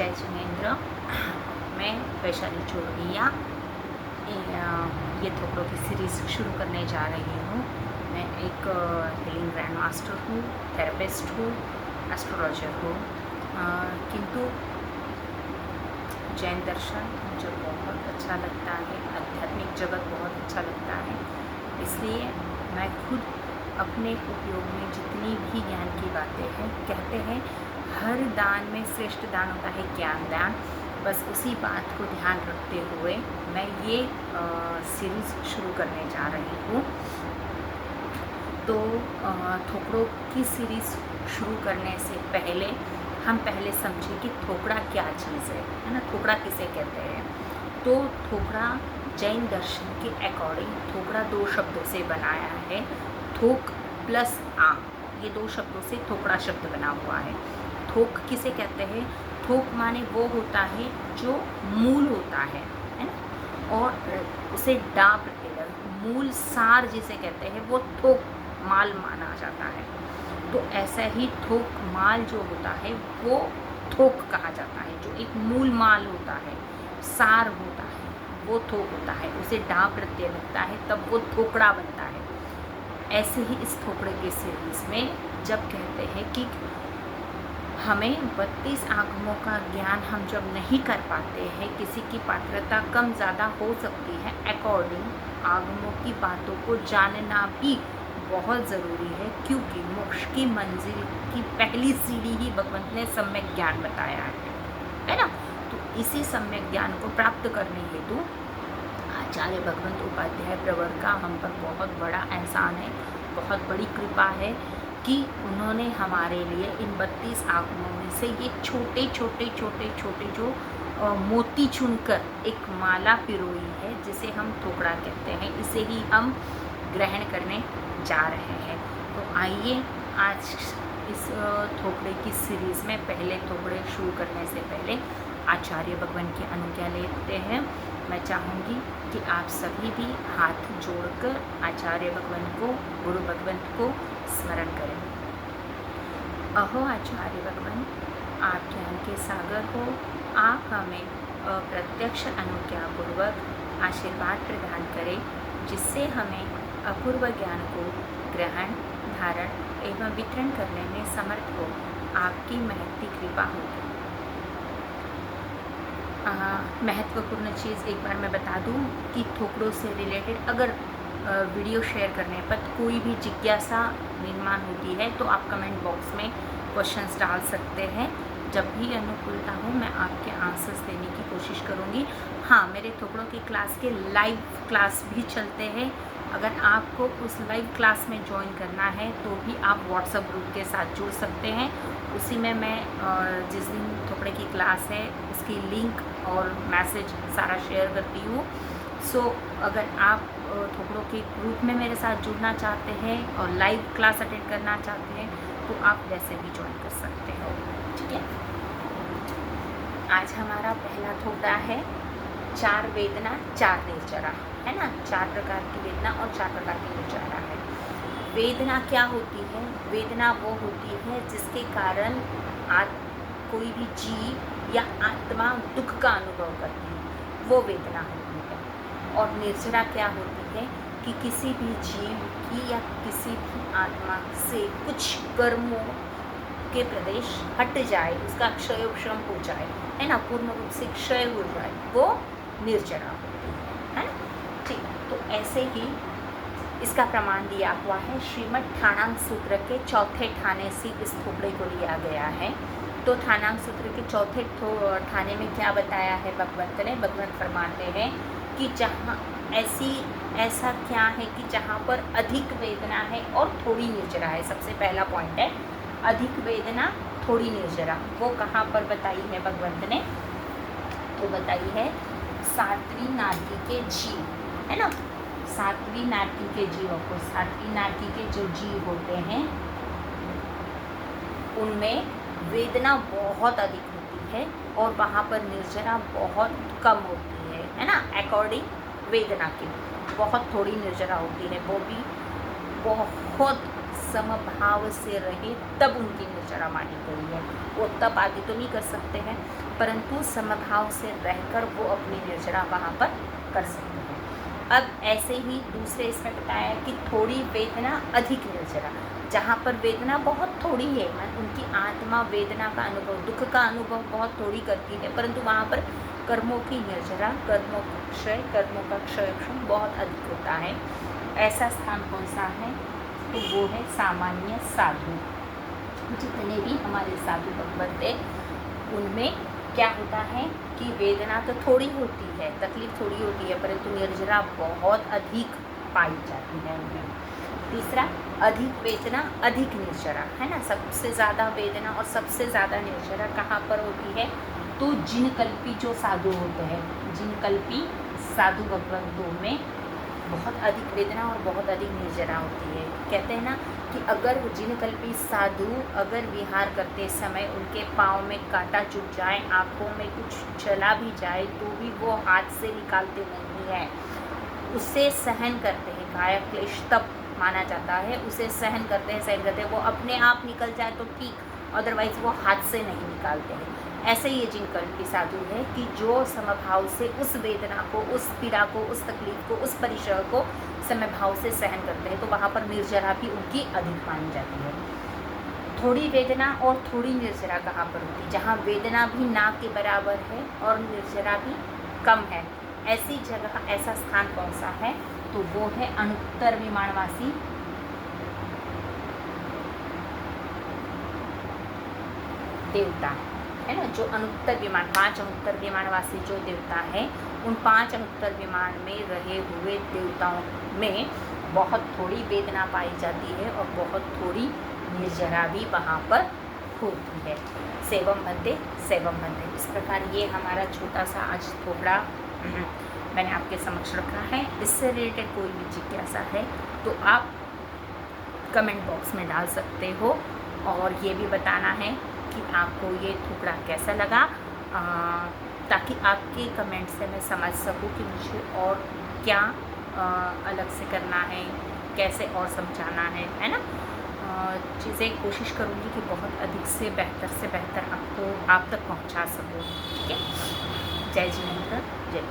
जय जिनेन्द्र। मैं वैशाली चोरडिया ये थोकड़ों की सीरीज़ शुरू करने जा रही हूँ। मैं एक हीलिंग ग्रैंड मास्टर हूँ, थेरेपिस्ट हूँ, एस्ट्रोलॉजर हूँ, किंतु जैन दर्शन मुझे बहुत अच्छा लगता है, आध्यात्मिक जगत बहुत अच्छा लगता है। इसलिए मैं खुद अपने उपयोग में जितनी भी ज्ञान की बातें हैं, कहते हैं हर दान में श्रेष्ठ दान होता है ज्ञान दान। बस उसी बात को ध्यान रखते हुए मैं ये सीरीज़ शुरू करने जा रही हूँ। तो थोकड़ों की सीरीज़ शुरू करने से पहले हम पहले समझें कि थोकड़ा क्या चीज़ है ना, थोकड़ा किसे कहते हैं। तो थोकड़ा जैन दर्शन के अकॉर्डिंग थोकड़ा दो शब्दों से बनाया है, थोक प्लस आ, ये दो शब्दों से थोकड़ा शब्द बना हुआ है। थोक किसे कहते हैं? थोक माने वो होता है जो मूल होता है ना, और उसे डा प्रत्यय मूल सार जिसे कहते हैं वो थोक माल माना जाता है। तो ऐसा ही थोक माल जो होता है वो थोक कहा जाता है। जो एक मूल माल होता है, सार होता है, वो थोक होता है। उसे डा प्रत्यय लगता है तब वो थोकड़ा बनता है। ऐसे ही इस थोकड़े के सीरीज में जब कहते हैं कि हमें 32 आगमों का ज्ञान हम जब नहीं कर पाते हैं, किसी की पात्रता कम ज़्यादा हो सकती है, अकॉर्डिंग आगमों की बातों को जानना भी बहुत ज़रूरी है, क्योंकि मोक्ष की मंजिल की पहली सीढ़ी ही भगवंत ने सम्यक ज्ञान बताया है ना। तो इसी सम्यक ज्ञान को प्राप्त करने हेतु आचार्य भगवंत उपाध्याय प्रवर का हम पर बहुत बड़ा एहसान है, बहुत बड़ी कृपा है कि उन्होंने हमारे लिए इन 32 आगमों में से ये छोटे छोटे जो मोती चुनकर एक माला पिरोई है, जिसे हम थोकड़ा कहते हैं। इसे ही हम ग्रहण करने जा रहे हैं। तो आइए आज इस थोकड़े की सीरीज़ में पहले थोकड़े शुरू करने से पहले आचार्य भगवान की अनुज्ञा लेते हैं। मैं चाहूँगी कि आप सभी भी हाथ जोड़कर आचार्य भगवान को, गुरु भगवंत को स्मरण करें। अहो आचार्य भगवान, आप ज्ञान के सागर हो। आप हमें अप्रत्यक्ष अनुज्ञापूर्वक आशीर्वाद प्रदान करें, जिससे हमें अपूर्व ज्ञान को ग्रहण, धारण एवं वितरण करने में समर्थ हो। आपकी महती कृपा होगी। महत्वपूर्ण चीज़ एक बार मैं बता दूं कि थोकड़ों से रिलेटेड अगर वीडियो शेयर करने पर कोई भी जिज्ञासा निर्माण होती है तो आप कमेंट बॉक्स में क्वेश्चंस डाल सकते हैं। जब भी अनुकूलता हो मैं आपके आंसर्स देने की कोशिश करूँगी। हाँ, मेरे थोकड़ों की क्लास के लाइव क्लास भी चलते हैं। अगर आपको उस लाइव क्लास में ज्वाइन करना है तो भी आप व्हाट्सएप ग्रुप के साथ जुड़ सकते हैं। उसी में मैं जिस दिन थोकड़े की क्लास है उसकी लिंक और मैसेज सारा शेयर करती हूँ। सो अगर आप थोकड़ों के ग्रुप में मेरे साथ जुड़ना चाहते हैं और लाइव क्लास अटेंड करना चाहते हैं तो आप वैसे भी ज्वाइन कर सकते हो, ठीक है। आज हमारा पहला थोकड़ा है 4 वेदना 4 निर्जरा, है ना। 4 प्रकार की वेदना और 4 प्रकार की निर्जरा है। वेदना क्या होती है? वेदना वो होती है जिसके कारण कोई भी जीव या आत्मा दुख का अनुभव करती है, वो वेदना होती है। और निर्जरा क्या होती है कि किसी भी जीव की या किसी भी आत्मा से कुछ कर्मों के प्रदेश हट जाए, उसका क्षयोक्षम हो जाए, है ना, पूर्ण रूप से क्षय हो जाए, वो निर्जरा होती है ना। ठीक, तो ऐसे ही इसका प्रमाण दिया हुआ है श्रीमद् ठाणांग सूत्र के चौथे ठाने से इस थोकड़े को लिया गया है। तो ठाणांग सूत्र के चौथे ठाने में क्या बताया है भगवंत ने? भगवंत फरमाते हैं कि जहाँ ऐसा क्या है कि जहाँ पर अधिक वेदना है और थोड़ी निर्जरा है। सबसे पहला पॉइंट है अधिक वेदना थोड़ी निर्जरा। वो कहाँ पर बताई है भगवंत ने? तो बताई है सातवीं नाटी के जीव, है ना। सातवीं नाटी के जीवों को, सातवीं नाटी के जो जीव होते हैं उनमें वेदना बहुत अधिक होती है और वहाँ पर निर्जरा बहुत कम होती है ना। अकॉर्डिंग वेदना के बहुत थोड़ी निर्जरा होती है, वो भी बहुत समभाव से रहे तब उनकी निर्जरा मानी गई है। वो तब आगे तो नहीं कर सकते हैं, परंतु समभाव से रहकर वो अपनी निर्जरा वहाँ पर कर सकते हैं। अब ऐसे ही दूसरे इसमें बताया कि थोड़ी वेदना अधिक निर्जरा, जहाँ पर वेदना बहुत थोड़ी है, उनकी आत्मा वेदना का अनुभव, दुख का अनुभव बहुत थोड़ी करती है, परंतु वहाँ पर कर्मों की निर्जरा, कर्मों का क्षय बहुत अधिक होता है। ऐसा स्थान कौन सा है? तो वो है सामान्य साधु। जितने भी हमारे साधु भगवत है उनमें क्या होता है कि वेदना तो थोड़ी होती है, तकलीफ थोड़ी होती है, परंतु निर्जरा बहुत अधिक पाई जाती है उनमें। तीसरा, अधिक वेदना अधिक निर्जरा, है ना। सबसे ज़्यादा वेदना और सबसे ज़्यादा निर्जरा कहाँ पर होती है? तो जिनकल्पी जो साधु होते हैं, जिनकल्पी साधु भगवंतों में बहुत अधिक वेदना और बहुत अधिक निर्जरा होती है। कहते हैं ना कि अगर जिनकल्पी साधु अगर विहार करते समय उनके पाँव में कांटा चुभ जाए, आँखों में कुछ चला भी जाए, तो भी वो हाथ से निकालते नहीं है, उसे सहन करते हैं। काया क्लेश तब माना जाता है, उसे सहन करते हैं, वो अपने आप निकल जाए तो ठीक, अदरवाइज़ वो हाथ से नहीं निकालते हैं। ऐसे ये जिनकल्पी साधु है कि जो समभाव से उस वेदना को, उस पीड़ा को, उस तकलीफ को, उस परिचय को समभाव से सहन करते हैं, तो वहाँ पर निर्जरा भी उनकी अधिक मानी जाती है। थोड़ी वेदना और थोड़ी निर्जरा कहाँ पर होती है? जहाँ वेदना भी ना के बराबर है और निर्जरा भी कम है, ऐसी जगह, ऐसा स्थान कौन सा है? तो वो है अनुत्तर विमानवासी देवता, है ना। जो अनुत्तर विमान, 5 अनुत्तर विमानवासी जो देवता हैं, उन 5 अनुत्तर विमान में रहे हुए देवताओं में बहुत थोड़ी वेदना पाई जाती है और बहुत थोड़ी निर्जरा भी वहाँ पर होती है। सेवम बंदे सेवम बंदे। इस प्रकार ये हमारा छोटा सा आज थोड़ा मैंने आपके समक्ष रखा है। इससे रिलेटेड कोई भी जिज्ञासा है तो आप कमेंट बॉक्स में डाल सकते हो, और ये भी बताना है कि आपको ये टुकड़ा कैसा लगा, ताकि आपके कमेंट से मैं समझ सकूं कि मुझे और क्या अलग से करना है, कैसे और समझाना है ना। चीज़ें कोशिश करूँगी कि बहुत अधिक से बेहतर आपको आप तक पहुंचा सकूं। ठीक है। जय जिनेंद्र, जय।